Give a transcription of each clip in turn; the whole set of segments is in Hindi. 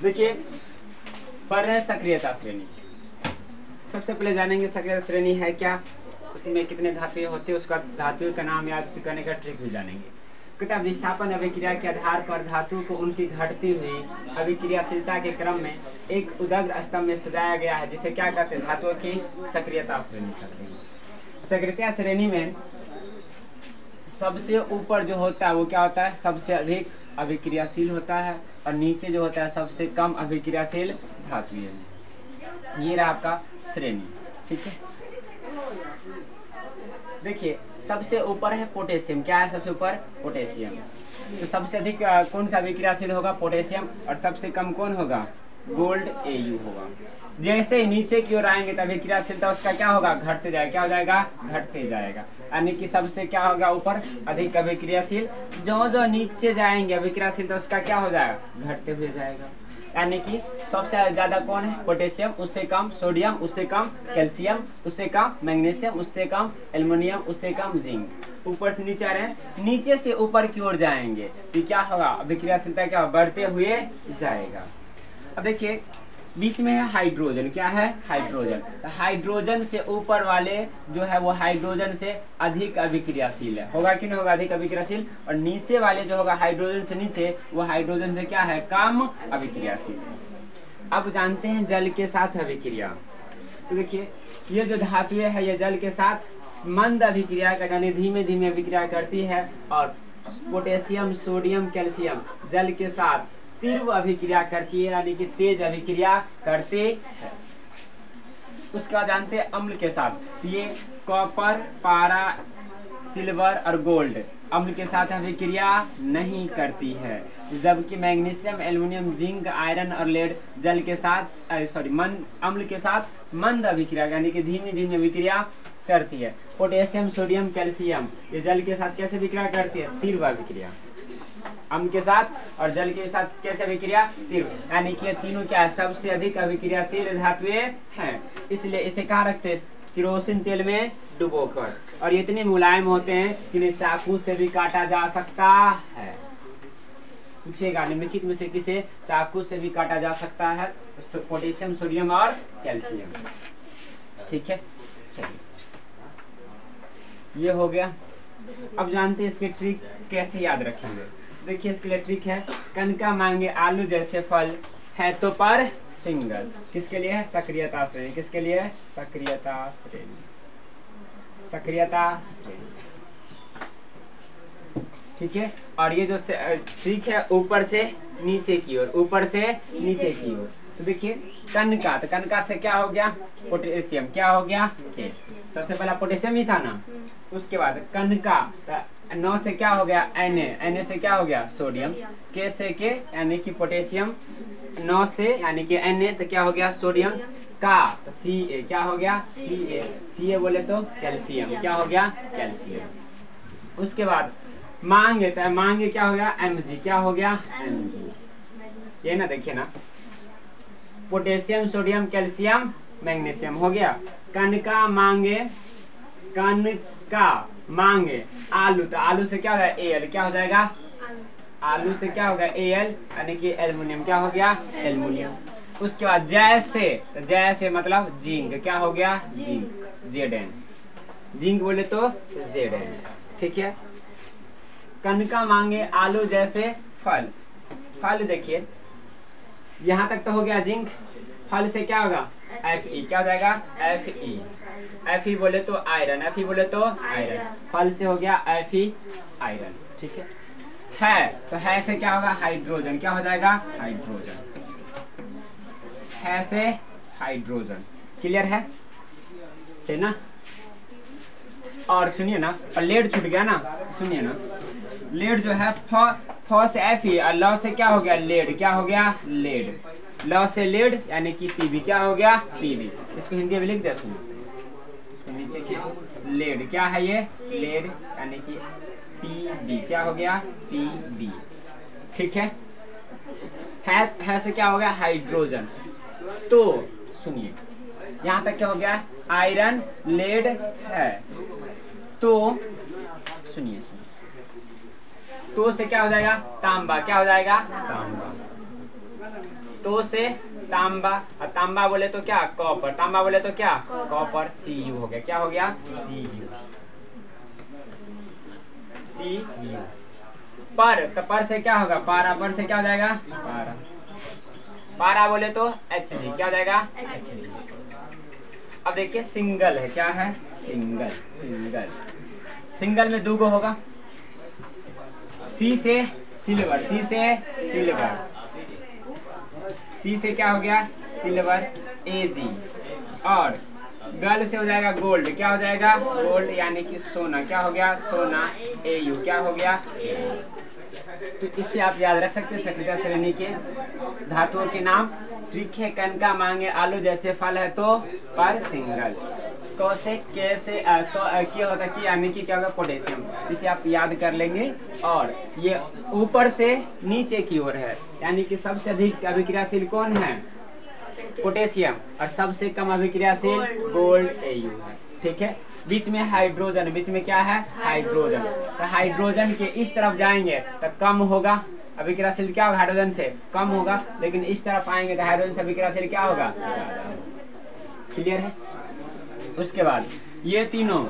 देखिए पढ़ रहे हैं सक्रियता श्रेणी। सबसे पहले जानेंगे सक्रियता श्रेणी है क्या, उसमें कितने धातुएं होते हैं, उसका धातुओं का नाम याद करने का ट्रिक भी जानेंगे। किताब विस्थापन अभिक्रिया के आधार पर धातु को उनकी घटती हुई अभिक्रियाशीलता के क्रम में एक उदग्र स्तंभ में सजाया गया है, जिसे क्या कहते हैं, धातुओं की सक्रियता श्रेणी कहते हैं। सक्रियता श्रेणी में सबसे ऊपर जो होता है वो क्या होता है, सबसे अधिक अभिक्रियाशील होता है, और नीचे जो होता है सबसे कम अभिक्रियाशील धातु है। ये रहा आपका श्रेणी, ठीक है। देखिए सबसे ऊपर है पोटेशियम, क्या है सबसे ऊपर, पोटेशियम। तो सबसे अधिक कौन सा अभिक्रियाशील होगा, पोटेशियम, और सबसे कम कौन होगा, गोल्ड Au होगा। जैसे ही नीचे की ओर आएंगे तो अभिक्रियाशीलता उसका क्या होगा, घटते जाएगा, क्या हो जाएगा, घटते जाएगा। यानी कि सबसे क्या होगा ऊपर अधिक अभिक्रियाशील, जो जो नीचे जाएंगे अभिक्रियाशीलता उसका क्या हो जाएगा, घटते हुए जाएगा। यानी कि सबसे ज्यादा कौन है, पोटेशियम, उससे कम सोडियम, उससे कम कैल्शियम, उससे कम मैग्नीशियम, उससे कम एल्युमिनियम, उससे कम जिंक। ऊपर से नीचे आ रहे हैं, नीचे से ऊपर की ओर जाएंगे तो क्या होगा, अभिक्रियाशीलता क्या बढ़ते हुए जाएगा। अब देखिए बीच में है हाइड्रोजन, क्या है, हाइड्रोजन। तो हाइड्रोजन से ऊपर वाले जो है वो हाइड्रोजन से अधिक अभिक्रियाशील है, होगा कि नहीं होगा, अधिक अभिक्रियाशील। और नीचे वाले जो होगा हाइड्रोजन से नीचे, वो हाइड्रोजन से क्या है, कम अभिक्रियाशील। अब जानते हैं जल के साथ अभिक्रिया। तो देखिए ये जो धातुएं है ये जल के साथ मंद अभिक्रिया का यानी धीमे धीमे अभिक्रिया करती है, और पोटेशियम सोडियम कैल्शियम जल के साथ तीव्र अभिक्रिया करती है, यानी कि तेज अभिक्रिया करते हैं। उसका जानते हैं अम्ल के साथ, तो ये कॉपर, पारा, सिल्वर और गोल्ड अम्ल के साथ अभिक्रिया नहीं करती है, जबकि मैग्नीशियम, एल्युमिनियम, जिंक, आयरन और लेड जल के साथ अम्ल के साथ मंद अभिक्रिया यानी कि धीमी धीमी अभिक्रिया करती है। पोटेशियम सोडियम कैल्शियम ये जल के साथ कैसे अभिक्रिया करती है, तीव्र अभिक्रिया। अम्ल के साथ और जल के साथ कैसे अभिक्रिया, तीव्र, यानी कि ये तीनों क्या है, सबसे अधिक अभिक्रियाशील धातुएं हैं। इसलिए इसे कहाँ रखते हैं, केरोसिन तेल में डुबोकर। और ये इतने मुलायम होते हैं कि इन्हें चाकू से भी काटा जा सकता है। पूछेगा निम्नलिखित में से किसे चाकू से भी काटा जा सकता है, पोटेशियम सोडियम और कैल्शियम, ठीक है। चलिए ये हो गया। अब जानते हैं इसके ट्रिक कैसे याद रखेंगे। देखिए इसके लिए ट्रिक है, कनका मांगे आलू जैसे फल है तो पर सिंगल। किसके लिए है, सक्रियता श्रेणी। किसके लिए, सक्रियता श्रेणी, सक्रियता श्रेणी, ठीक है। और ये जो ट्रिक है ऊपर से नीचे की ओर, ऊपर से नीचे की ओर। तो देखिए कनका, तो कनका से क्या हो गया, पोटेशियम, क्या हो गया, के। सबसे पहला पोटेशियम ही था ना, उसके बाद कनका, नौ से क्या हो गया, Na से क्या हो गया, सोडियम, के से के यानी कि पोटेशियम, नौ से यानी कि Na तो क्या हो गया, सोडियम, का तो Ca क्या हो गया, Ca बोले तो कैल्शियम, क्या हो गया, कैल्शियम। उसके बाद मांगे, तो मांगे क्या हो गया, Mg, क्या हो गया, Mg। ये ना देखिए ना, पोटेशियम सोडियम कैल्शियम मैग्नीशियम हो गया। कनका मांगे, कनका मांगे आलू, तो आलू से क्या हो गया, Al, क्या हो जाएगा, आलू से क्या हो गया, Al यानी कि एल्युमिनियम, क्या हो गया, एल्युमिनियम। उसके बाद जैसे, तो जैसे मतलब जिंक, क्या हो गया, जिंक, Zn, जिंक बोले तो Zn, ठीक है। कनका मांगे आलू जैसे फल, फल देखिए यहाँ तक तो हो गया जिंक, फल से क्या होगा, Fe, क्या हो जाएगा, Fe, Fe बोले तो आयरन, Fe बोले तो आयरन, फल से हो गया Fe आयरन, ठीक है। तो है से क्या होगा, हाइड्रोजन, क्या हो जाएगा, हाइड्रोजन, है से हाइड्रोजन, क्लियर है से ना। और सुनिए ना, और लेड छूट गया ना, सुनिए ना, लेड जो है फ से Fe और ल से क्या हो गया, लेड, क्या हो गया, लेड, ल से लेड यानी कि Pb, क्या हो गया, Pb। इसको हिंदी में लिख दे, सुनिए इसको नीचे खींचो, लेड क्या है, ये लेड यानी कि Pb, क्या हो गया, Pb, ठीक है से क्या हो गया, हाइड्रोजन। तो सुनिए यहाँ तक क्या हो गया, आयरन लेड है, तो सुनिए तो से क्या हो जाएगा, तांबा, क्या हो जाएगा, तांबा, तो से तांबा, और तांबा बोले तो क्या कॉपर, तांबा बोले तो क्या कॉपर, Cu हो गया, क्या हो गया Cu। पर, तो पर से क्या होगा पारा, पर से क्या हो जाएगा पारा, पारा बोले तो Hg, क्या हो जाएगा Hg। अब देखिए सिंगल है, क्या है सिंगल, सिंगल, सिंगल में दो गो होगा, सी से सिल्वर, सी से सिल्वर, सी से क्या हो गया सिल्वर Ag, और गल से हो जाएगा गोल्ड, क्या हो जाएगा गोल्ड यानी कि सोना, क्या हो गया सोना Au, क्या हो गया। तो इससे आप याद रख सकते हैं सक्रियता श्रेणी के धातुओं के नाम। ट्रिक है कनका मांगे आलू जैसे फल है तो पर सिंगल, क से के से क्या होता है कि यानी कि क्या होगा पोटेशियम, इसे आप याद कर लेंगे। और ये ऊपर से नीचे की ओर है, यानी कि सबसे अधिक अभिक्रियाशील कौन है पोटेशियम, और सबसे कम अभिक्रियाशील गोल्ड Au है, ठीक है। बीच में हाइड्रोजन, बीच में क्या है हाइड्रोजन, तो हाइड्रोजन के इस तरफ जाएंगे तो कम होगा अभिक्रियाशील, क्या होगा हाइड्रोजन से कम होगा, लेकिन इस तरफ आएंगे तो हाइड्रोजन से अभिक्रियाशील क्या होगा ज्यादा। क्लियर है। उसके बाद ये तीनों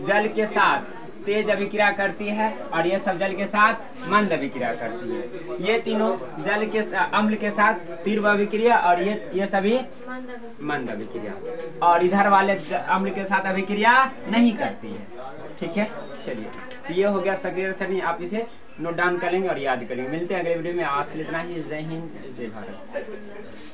जल के साथ तेज अभिक्रिया करती है, और ये सब जल के साथ मंद अभिक्रिया करती है। ये तीनों जल के अम्ल के साथ तीव्र अभिक्रिया, और ये सभी मंद अभिक्रिया, और इधर वाले अम्ल के साथ अभिक्रिया नहीं करती है, ठीक है। चलिए ये हो गया सक्रिय श्रेणी, आप इसे नोट डाउन करेंगे और याद करेंगे। मिलते हैं अगले वीडियो में, आज के लिए इतना ही। जय हिंद जय भारत।